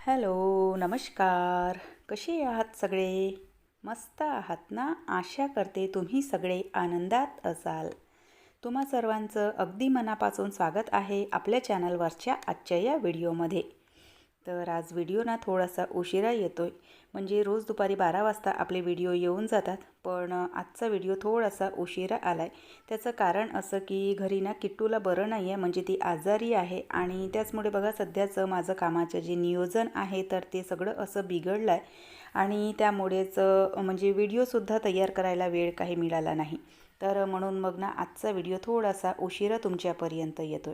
Hello, नमस्कार. कसे आहात सगळे? मस्त आहात ना? आशा करते तुम्ही सगळे आनंदात असाल. तुम्हा सर्वांचं अगदी मनापासून स्वागत आहे आपल्या चॅनलवरच्या आजच्या या व्हिडिओमध्ये. तर आज व्हिडिओ ना थोडासा उशिरा येतोय. म्हणजे रोज दुपारी 12 वाजता आपले व्हिडिओ येऊन जातात, पण आजचा व्हिडिओ थोडासा उशिरा आला आहे. त्याचं कारण असं की घरी ना किट्टूला बरं नाही आहे, म्हणजे ती आजारी आहे आणि त्याचमुळे बघा सध्याचं माझं कामाचं जे नियोजन आहे तर ते सगळं असं बिघडलं आहे आणि त्यामुळेच म्हणजे व्हिडिओसुद्धा तयार करायला वेळ काही मिळाला नाही. तर म्हणून मग ना आजचा व्हिडिओ थोडासा उशिरा तुमच्यापर्यंत येतोय.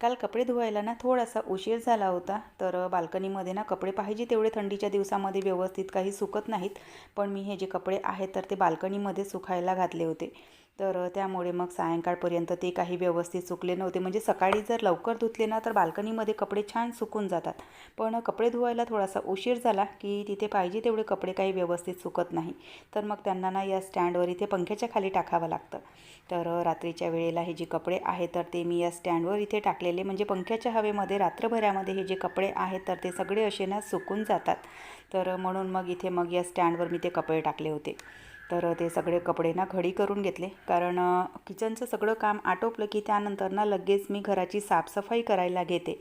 काल कपडे धुवायला ना थोडासा उशीर झाला होता, तर बाल्कनीमध्ये ना कपडे पाहिजे तेवढे थंडीच्या दिवसामध्ये व्यवस्थित काही सुकत नाहीत, पण मी हे जे कपडे आहेत तर ते बाल्कनीमध्ये सुकायला घातले होते. तर त्यामुळे मग सायंकाळपर्यंत ते काही व्यवस्थित सुकले नव्हते. म्हणजे सकाळी जर लवकर धुतले ना तर बाल्कनीमध्ये कपडे छान सुकून जातात, पण कपडे धुवायला थोडासा उशीर झाला की तिथे पाहिजे तेवढे कपडे काही व्यवस्थित सुकत नाही. तर मग त्यांना ना या स्टँडवर इथे पंख्याच्या खाली टाकावं लागतं. तर रात्रीच्या वेळेला हे जे कपडे आहेत तर ते मी या स्टँडवर इथे टाकलेले, म्हणजे पंख्याच्या हवेमध्ये रात्रभरामध्ये हे जे कपडे आहेत तर ते सगळे असे ना सुकून जातात. तर म्हणून मग इथे मग या स्टँडवर मी ते कपडे टाकले होते. तर ते सगळे कपडे ना घडी करून घेतले, कारण किचनचं सगळं काम आटोपलं की त्यानंतर ना लगेच मी घराची साफसफाई करायला घेते.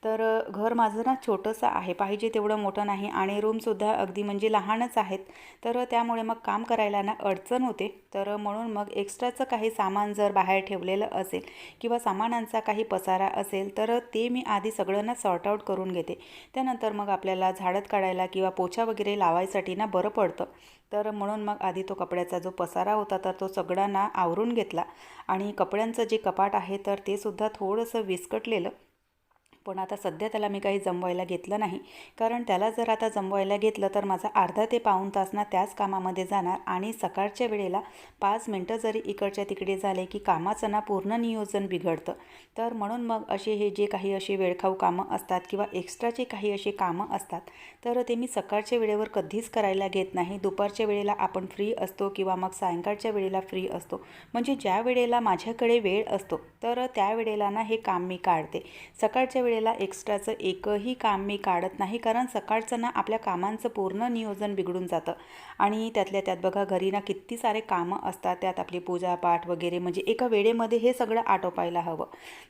तर घर माझं ना छोटंसं आहे, पाहिजे तेवढं मोठं नाही आणि रूमसुद्धा अगदी म्हणजे लहानच आहेत. तर त्यामुळे मग काम करायला ना अडचण होते. तर म्हणून मग एक्स्ट्राचं काही सामान जर बाहेर ठेवलेलं असेल किंवा सामानांचा काही पसारा असेल तर ते मी आधी सगळं ना सॉर्ट आऊट करून घेते. त्यानंतर मग आपल्याला झाडत काढायला किंवा पोछा वगैरे लावायसाठी ना बरं पडतं. तर म्हणून मग आधी तो कपड्याचा जो पसारा होता तर तो सगळा ना आवरून घेतला आणि कपड्यांचं जे कपाट आहे तर ते सुद्धा थोडंसं विस्कटलेलं. पण आता सध्या त्याला मी काही जमवायला घेतलं नाही, कारण त्याला जर आता जमवायला घेतलं तर माझा अर्धा ते पाऊण तास ना त्याच कामामध्ये जाणार आणि सकाळच्या वेळेला 5 मिनटं जरी इकडच्या तिकडे झाले की कामाचं ना पूर्ण नियोजन बिघडतं. तर म्हणून मग असे हे जे काही असे वेळखाऊ कामं असतात किंवा एक्स्ट्राचे काही असे कामं असतात तर ते मी सकाळच्या वेळेवर कधीच करायला घेत नाही. दुपारच्या वेळेला आपण फ्री असतो किंवा मग सायंकाळच्या वेळेला फ्री असतो, म्हणजे ज्या वेळेला माझ्याकडे वेळ असतो तर त्या वेळेला ना हे काम मी काढते. सकाळच्या वेळेला एक्स्ट्राचं एकही काम मी काढत नाही, कारण सकाळचं ना आपल्या कामांचं पूर्ण नियोजन बिघडून जातं आणि त्यातल्या त्यात बघा घरी ना किती सारे कामं असतात, त्यात आपली पूजापाठ वगैरे, म्हणजे एका वेळेमध्ये हे सगळं आटोपायला हवं.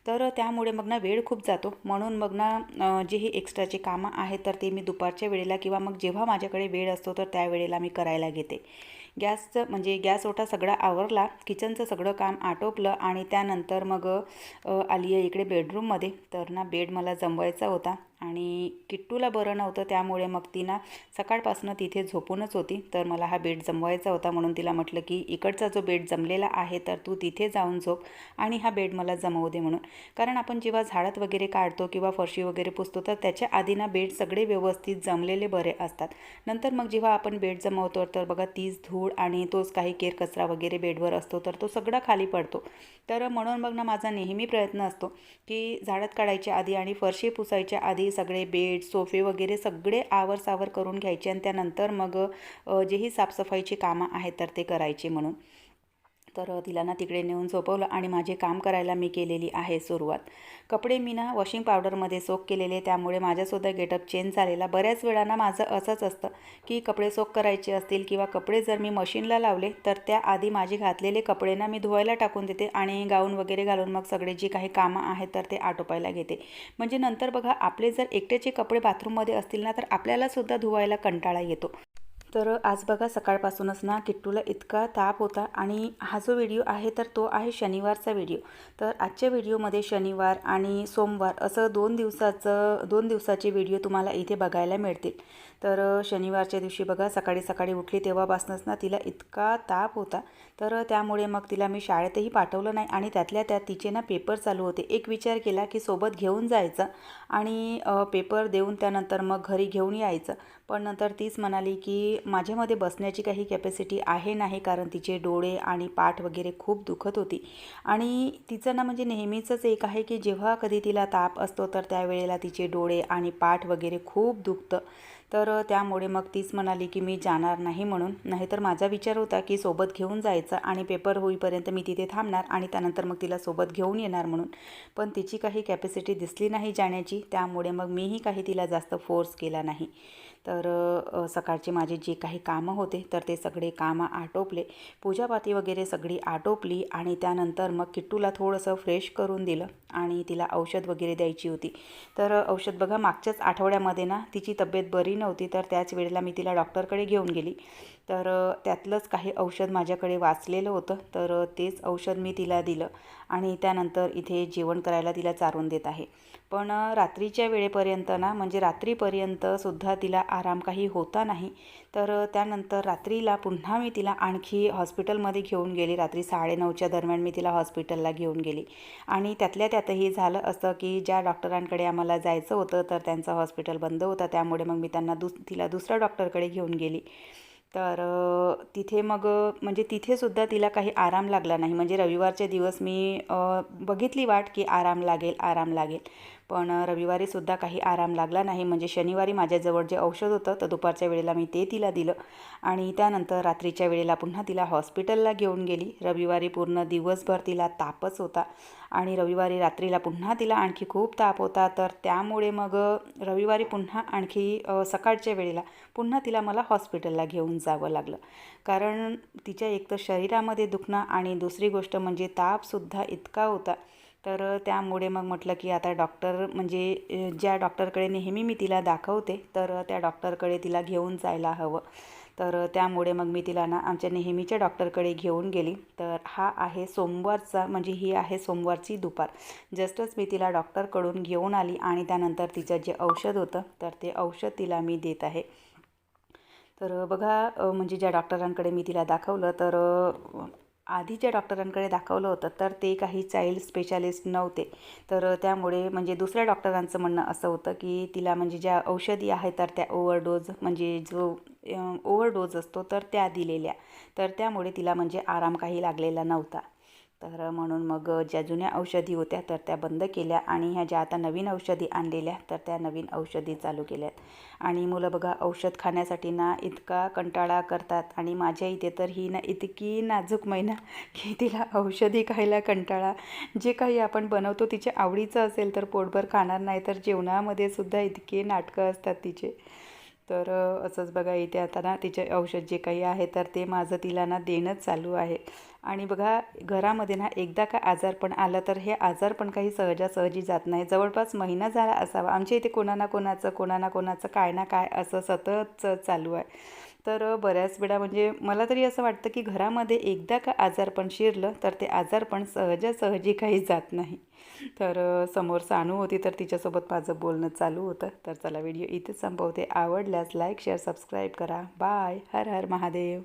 तर त्यामुळे मग ना वेळ खूप जातो. म्हणून मग ना जे हे एक्स्ट्राचे कामं आहेत तर ते मी दुपारच्या वेळेला किंवा मग जेव्हा माझ्याकडे वेळ असतो तर त्यावेळेला मी करायला घेते. गॅसचं म्हणजे गॅस ओटा सगळा आवरला, किचनचं सगळं काम आटोपलं आणि त्यानंतर मग आली आहे इकडे बेडरूममध्ये. तर ना बेड मला जमवायचा होता आणि किट्टूला बरं नव्हतं, त्यामुळे मग ती ना सकाळपासून तिथे झोपूनच होती. तर मला हा बेड जमवायचा होता, म्हणून तिला म्हटलं की इकडचा जो बेड जमलेला आहे तर तू तिथे जाऊन झोप आणि हा बेड मला जमवू दे म्हणून. कारण आपण जेव्हा झाडत वगैरे काढतो किंवा फरशी वगैरे पुसतो तर त्याच्या आधी ना बेड सगळे व्यवस्थित जमलेले बरे असतात. नंतर मग जेव्हा आपण बेड जमवतो तर बघा तीच धूळ आणि तोच काही केर कचरा वगैरे बेडवर असतो तर तो सगळा खाली पडतो. तर म्हणून मग ना माझा नेहमी प्रयत्न असतो की झाडत काढायच्या आधी आणि फरशी पुसायच्या आधी सगळे बेड सोफे वगैरे सगळे आवरसावर करून घ्यायचे आणि त्यानंतर मग जेही साफसफाईची कामं आहेत तर ते करायचे म्हणून. तर तिला ना तिकडे नेऊन झोपवलं आणि माझे काम करायला मी केलेली आहे सुरुवात. कपडे मी ना वॉशिंग पावडरमध्ये सोक केलेले, त्यामुळे माझ्यासुद्धा गेटअप चेंज झालेला. बऱ्याच वेळा ना माझं असंच असतं की कपडे सोक करायचे असतील किंवा कपडे जर मी मशीनला लावले तर त्याआधी माझे घातलेले कपडे ना मी धुवायला टाकून देते आणि गाऊन वगैरे घालून मग सगळे जी काही कामं आहेत तर ते आटोपायला घेते. म्हणजे नंतर बघा आपले जर एकट्याचे कपडे बाथरूममध्ये असतील ना तर आपल्यालासुद्धा धुवायला कंटाळा येतो. तर आज बघा सकाळपासूनच ना किट्टूला इतका ताप होता आणि हा जो व्हिडिओ आहे तर तो आहे शनिवारचा व्हिडिओ. तर आजच्या व्हिडिओमध्ये शनिवार आणि सोमवार असं 2 दिवसाचे व्हिडिओ तुम्हाला इथे बघायला मिळतील. तर शनिवारच्या दिवशी बघा सकाळी सकाळी उठली तेव्हापासूनच ना तिला इतका ताप होता, तर त्यामुळे मग तिला मी शाळेतही पाठवलं नाही आणि त्यातल्या त्यात तिचे ना पेपर चालू होते. एक विचार केला की सोबत घेऊन जायचं आणि पेपर देऊन त्यानंतर मग घरी घेऊन यायचं, पण नंतर तीच म्हणाली की माझ्यामध्ये बसण्याची काही कॅपॅसिटी आहे नाही, कारण तिचे डोळे आणि पाठ वगैरे खूप दुखत होती. आणि तिचं ना म्हणजे नेहमीचंच एक आहे की जेव्हा कधी तिला ताप असतो तर त्यावेळेला तिचे डोळे आणि पाठ वगैरे खूप दुखतं. तर त्यामुळे मग तीच म्हणाली की मी जाणार नाही म्हणून. नाहीतर माझा विचार होता की सोबत घेऊन जायचं आणि पेपर होईपर्यंत मी तिथे थांबणार आणि त्यानंतर मग तिला सोबत घेऊन येणार म्हणून. पण तिची काही कॅपॅसिटी दिसली नाही जाण्याची, त्यामुळे मग मीही काही तिला जास्त फोर्स केला नाही. तर सकाळचे माझे जे काही कामं होते तर ते सगळे कामं आटोपले, पूजापाती वगैरे सगळी आटोपली आणि त्यानंतर मग किट्टूला थोडंसं फ्रेश करून दिलं आणि तिला औषध वगैरे द्यायची होती. तर औषध बघा, मागच्याच आठवड्यामध्ये ना तिची तब्येत बरी नव्हती, तर त्याच वेळेला मी तिला डॉक्टरकडे घेऊन गेली. तर त्यातलंच काही औषध माझ्याकडे वाचलेलं होतं, तर तेच औषध मी तिला दिलं आणि त्यानंतर इथे जेवण करायला तिला चारून देत आहे. पण रात्रीच्या वेळेपर्यंत ना म्हणजे रात्रीपर्यंतसुद्धा तिला आराम काही होता नाही. तर त्यानंतर रात्रीला पुन्हा मी तिला आणखी हॉस्पिटलमध्ये घेऊन गेली. रात्री 9:30च्या दरम्यान मी तिला हॉस्पिटलला घेऊन गेली आणि त्यातल्या त्यातही झालं असं की ज्या डॉक्टरांकडे आम्हाला जायचं होतं तर त्यांचं हॉस्पिटल बंद होतं, त्यामुळे मग मी तिला दुसऱ्या डॉक्टरकडे घेऊन गेली. तर तिथे मग म्हणजे तिथेसुद्धा तिला काही आराम लागला नाही. म्हणजे रविवारचे दिवस मी बघितली वाट की आराम लागेल, आराम लागेल. पण रविवारीसुद्धा काही आराम लागला नाही. म्हणजे शनिवारी माझ्याजवळ जे औषध होतं तर दुपारच्या वेळेला मी ते तिला दिलं आणि त्यानंतर रात्रीच्या वेळेला पुन्हा तिला हॉस्पिटलला घेऊन गेली. रविवारी पूर्ण दिवसभर तिला तापच होता आणि रविवारी रात्रीला पुन्हा तिला आणखी खूप ताप होता. तर त्यामुळे मग रविवारी पुन्हा आणखी सकाळच्या वेळेला पुन्हा तिला मला हॉस्पिटलला घेऊन जावं लागलं. कारण तिच्या एकतर शरीरामध्ये दुखणं आणि दुसरी गोष्ट म्हणजे तापसुद्धा इतका होता. तर त्यामुळे मग म्हटलं की आता डॉक्टर म्हणजे ज्या डॉक्टरकडे नेहमी मी तिला दाखवते तर त्या डॉक्टरकडे तिला घेऊन जायला हवं. तर त्यामुळे मग मी तिला ना आमच्या नेहमीच्या डॉक्टरकडे घेऊन गेली. तर हा आहे सोमवारचा, म्हणजे ही आहे सोमवारची दुपार. जस्टच मी तिला डॉक्टरकडून घेऊन आली आणि त्यानंतर तिचं जे औषध होतं तर ते औषध तिला मी देत आहे. तर बघा, म्हणजे ज्या डॉक्टरांकडे मी तिला दाखवलं तर आधी ज्या डॉक्टरांकडे दाखवलं होतं तर ते काही चाइल्ड स्पेशालिस्ट नव्हते. तर त्यामुळे म्हणजे दुसऱ्या डॉक्टरांचं म्हणणं असं होतं की तिला म्हणजे ज्या औषधी आहेत तर त्या ओव्हरडोज, म्हणजे जो ओव्हरडोज असतो तर त्या दिलेल्या. तर त्यामुळे तिला म्हणजे आराम काही लागलेला नव्हता. तर म्हणून मग ज्या जुन्या औषधी होत्या तर त्या बंद केल्या आणि ह्या ज्या आता नवीन औषधी आणलेल्या तर त्या नवीन औषधी चालू केल्यात. आणि मुलं बघा, औषध खाण्यासाठी ना इतका कंटाळा करतात आणि माझ्या इथे तर ही ना इतकी नाजूक मैना की तिला औषधी खायला कंटाळा. जे काही आपण बनवतो तिच्या आवडीचं असेल तर पोटभर खाणार, नाही तर जेवणामध्ये सुद्धा इतके नाटकं असतात तिचे. तर असंच बघा, इथे आता ना तिचे औषध जे काही आहे तर ते माझं तिला ना देणंच चालू आहे. आणि बघा, घरामध्ये ना एकदा का आजारपण आलं तर हे आजारपण काही सहजासहजी जात नाही. जवळपास महिना झाला असावा. आमच्या इथे कोणा ना कोणाचं काय ना काय असं सतत चालू आहे. तर बऱ्याच वेळा म्हणजे मला तरी असं वाटतं की घरामध्ये एकदा का आजारपण शिरलं तर ते आजारपण सहजासहजी काही जात नाही. तर समोर सानू होती तर तिच्यासोबत माझं बोलणं चालू होतं. तर चला, व्हिडिओ इथेच संपवते. आवडल्यास लाईक, शेअर, सबस्क्राईब करा. बाय. हर हर महादेव.